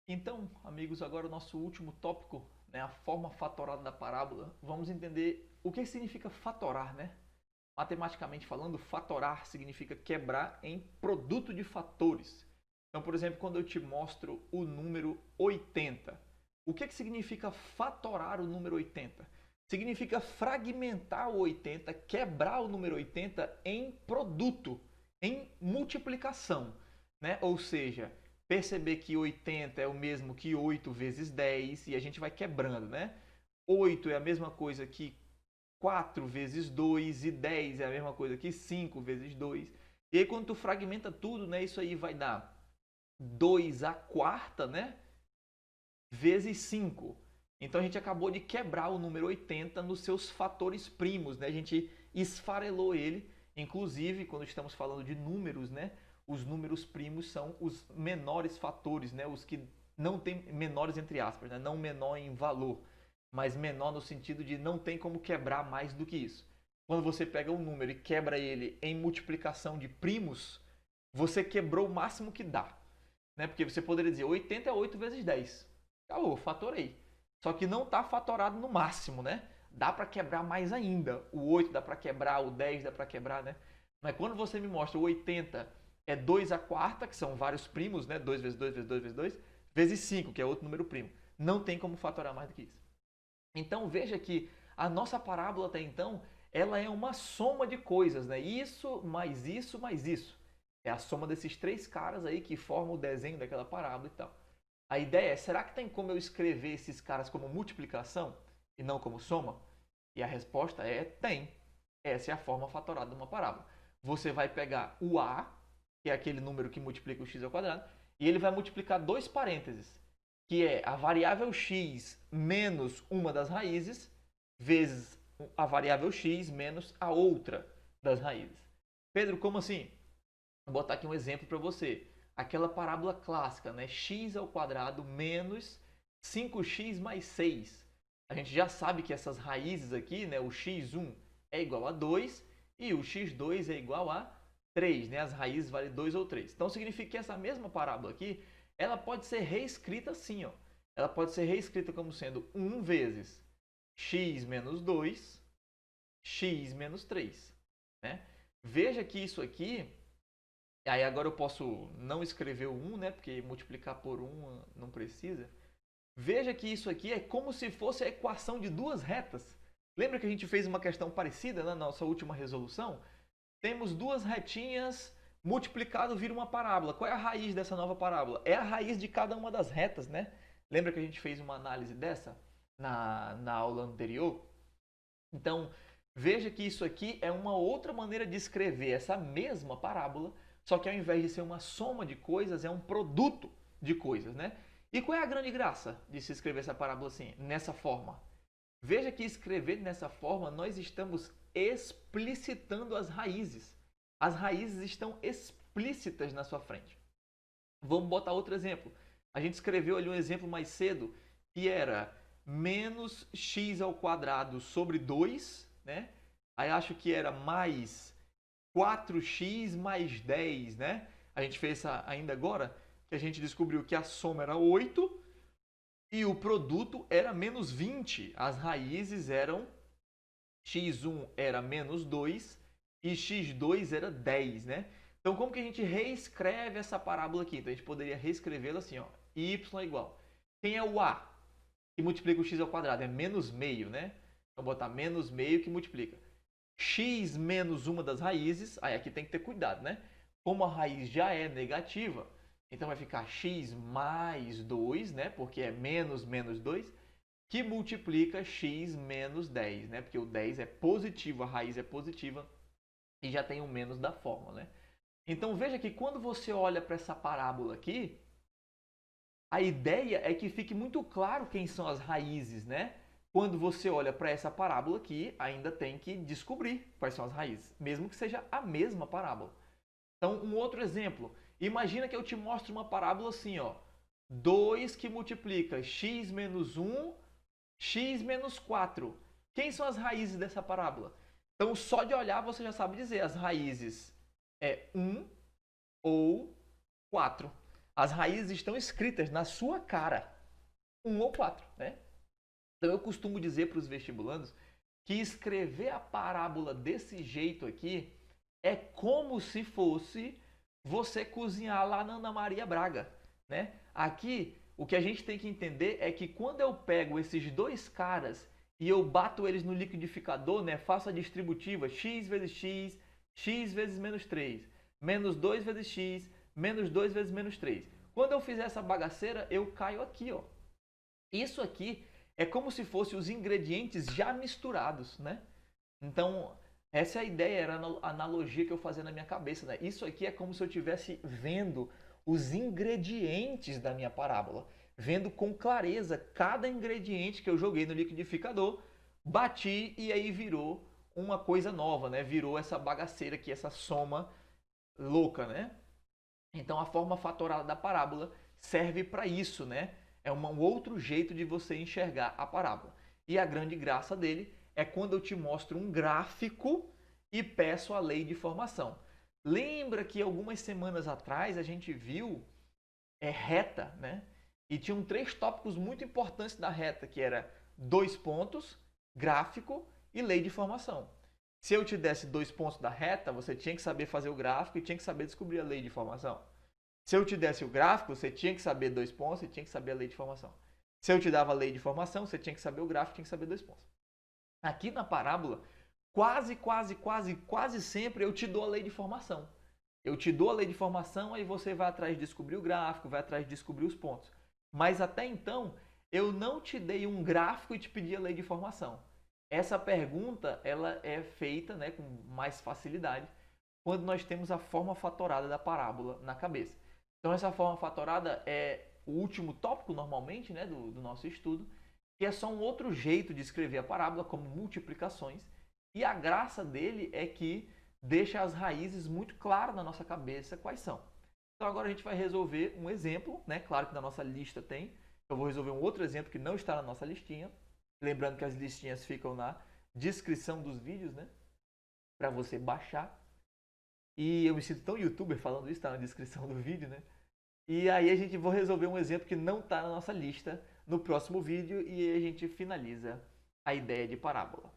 Então, amigos, agora o nosso último tópico, né, a forma fatorada da parábola. Vamos entender o que significa fatorar, né? Matematicamente falando, fatorar significa quebrar em produto de fatores. Então, por exemplo, quando eu te mostro o número 80, o que significa fatorar o número 80? Significa fragmentar o 80, quebrar o número 80 em produto, em multiplicação, né? Ou seja, perceber que 80 é o mesmo que 8 vezes 10 e a gente vai quebrando, né? 8 é a mesma coisa que 4 vezes 2 e 10 é a mesma coisa que 5 vezes 2. E aí quando tu fragmenta tudo, né, isso aí vai dar 2 à quarta, né, vezes 5. Então a gente acabou de quebrar o número 80 nos seus fatores primos, né? A gente esfarelou ele, inclusive quando estamos falando de números, né? Os números primos são os menores fatores, né? Os que não tem menores entre aspas, né? Não menor em valor, mas menor no sentido de não tem como quebrar mais do que isso. Quando você pega um número e quebra ele em multiplicação de primos, você quebrou o máximo que dá, né? Porque você poderia dizer 80 é 8 vezes 10. Acabou, fatorei. Só que não está fatorado no máximo, né? Dá para quebrar mais ainda. O 8 dá para quebrar, o 10 dá para quebrar, né? Mas quando você me mostra o 80 é 2 à quarta, que são vários primos, né? 2 vezes 2 vezes 2 vezes 2, vezes 5, que é outro número primo. Não tem como fatorar mais do que isso. Então veja que a nossa parábola até então, ela é uma soma de coisas, né? Isso, mais isso, mais isso. É a soma desses três caras aí que formam o desenho daquela parábola e tal. A ideia é, será que tem como eu escrever esses caras como multiplicação e não como soma? E a resposta é tem. Essa é a forma fatorada de uma parábola. Você vai pegar o a, que é aquele número que multiplica o x ao quadrado, e ele vai multiplicar dois parênteses, que é a variável x menos uma das raízes, vezes a variável x menos a outra das raízes. Pedro, como assim? Vou botar aqui um exemplo para você. Aquela parábola clássica, né? X ao quadrado menos 5x mais 6. A gente já sabe que essas raízes aqui, né? O x1 é igual a 2 e o x2 é igual a 3, né? As raízes valem 2 ou 3. Então significa que essa mesma parábola aqui, ela pode ser reescrita assim, ó. Ela pode ser reescrita como sendo 1 vezes x menos 2, x menos 3, né? Veja que isso aqui, aí agora eu posso não escrever o 1, né? Porque multiplicar por 1 não precisa. Veja que isso aqui é como se fosse a equação de duas retas. Lembra que a gente fez uma questão parecida na nossa última resolução? Temos duas retinhas, multiplicado vira uma parábola. Qual é a raiz dessa nova parábola? É a raiz de cada uma das retas, né? Lembra que a gente fez uma análise dessa na aula anterior? Então, veja que isso aqui é uma outra maneira de escrever essa mesma parábola, só que ao invés de ser uma soma de coisas, é um produto de coisas, né? E qual é a grande graça de se escrever essa parábola assim, nessa forma? Veja que escrever dessa forma, nós estamos explicitando as raízes. As raízes estão explícitas na sua frente. Vamos botar outro exemplo. A gente escreveu ali um exemplo mais cedo, que era menos x ao quadrado sobre 2, né? Aí acho que era mais 4x mais 10, né? A gente fez essa ainda agora, que a gente descobriu que a soma era 8 e o produto era menos 20. As raízes eram x1 era menos 2 e x2 era 10, né? Então, como que a gente reescreve essa parábola aqui? Então, a gente poderia reescrevê-la assim, ó, y igual. Quem é o a que multiplica o x ao quadrado? É menos meio, né? Então, botar menos meio que multiplica. X menos uma das raízes, aí aqui tem que ter cuidado, né? Como a raiz já é negativa, então vai ficar x mais 2, né? Porque é menos menos 2, que multiplica x menos 10, né? Porque o 10 é positivo, a raiz é positiva e já tem o menos da fórmula, né? Então veja que quando você olha para essa parábola aqui, a ideia é que fique muito claro quem são as raízes, né? Quando você olha para essa parábola aqui, ainda tem que descobrir quais são as raízes, mesmo que seja a mesma parábola. Então, um outro exemplo. Imagina que eu te mostre uma parábola assim, ó. 2 que multiplica x menos 1, x menos 4. Quem são as raízes dessa parábola? Então, só de olhar você já sabe dizer. As raízes é 1 ou 4. As raízes estão escritas na sua cara, 1 ou 4, né? Então eu costumo dizer para os vestibulandos que escrever a parábola desse jeito aqui é como se fosse você cozinhar lá na Ana Maria Braga, né? Aqui, o que a gente tem que entender é que quando eu pego esses dois caras e eu bato eles no liquidificador, né? Faço a distributiva x vezes x, x vezes menos 3, menos 2 vezes x, menos 2 vezes menos 3. Quando eu fizer essa bagaceira, eu caio aqui, ó. Isso aqui é como se fossem os ingredientes já misturados, né? Então, essa é a ideia, era a analogia que eu fazia na minha cabeça, né? Isso aqui é como se eu estivesse vendo os ingredientes da minha parábola, vendo com clareza cada ingrediente que eu joguei no liquidificador, bati e aí virou uma coisa nova, né? Virou essa bagaceira aqui, essa soma louca, né? Então, a forma fatorada da parábola serve para isso, né? É um outro jeito de você enxergar a parábola. E a grande graça dele é quando eu te mostro um gráfico e peço a lei de formação. Lembra que algumas semanas atrás a gente viu reta, né? E tinham 3 tópicos muito importantes da reta, que era 2 pontos, gráfico e lei de formação. Se eu te desse 2 pontos da reta, você tinha que saber fazer o gráfico e tinha que saber descobrir a lei de formação. Se eu te desse o gráfico, você tinha que saber 2 pontos e tinha que saber a lei de formação. Se eu te dava a lei de formação, você tinha que saber o gráfico e tinha que saber 2 pontos. Aqui na parábola, quase sempre eu te dou a lei de formação. Eu te dou a lei de formação, aí você vai atrás de descobrir o gráfico, vai atrás de descobrir os pontos. Mas até então, eu não te dei um gráfico e te pedi a lei de formação. Essa pergunta ela é feita, né, com mais facilidade quando nós temos a forma fatorada da parábola na cabeça. Então, essa forma fatorada é o último tópico, normalmente, né, do nosso estudo, que é só um outro jeito de escrever a parábola, como multiplicações. E a graça dele é que deixa as raízes muito claras na nossa cabeça quais são. Então, agora a gente vai resolver um exemplo, né? Claro que na nossa lista tem. Eu vou resolver um outro exemplo que não está na nossa listinha. Lembrando que as listinhas ficam na descrição dos vídeos, né? Para você baixar. E eu me sinto tão youtuber falando isso, está na descrição do vídeo, né? E aí a gente vai resolver um exemplo que não está na nossa lista no próximo vídeo e a gente finaliza a ideia de parábola.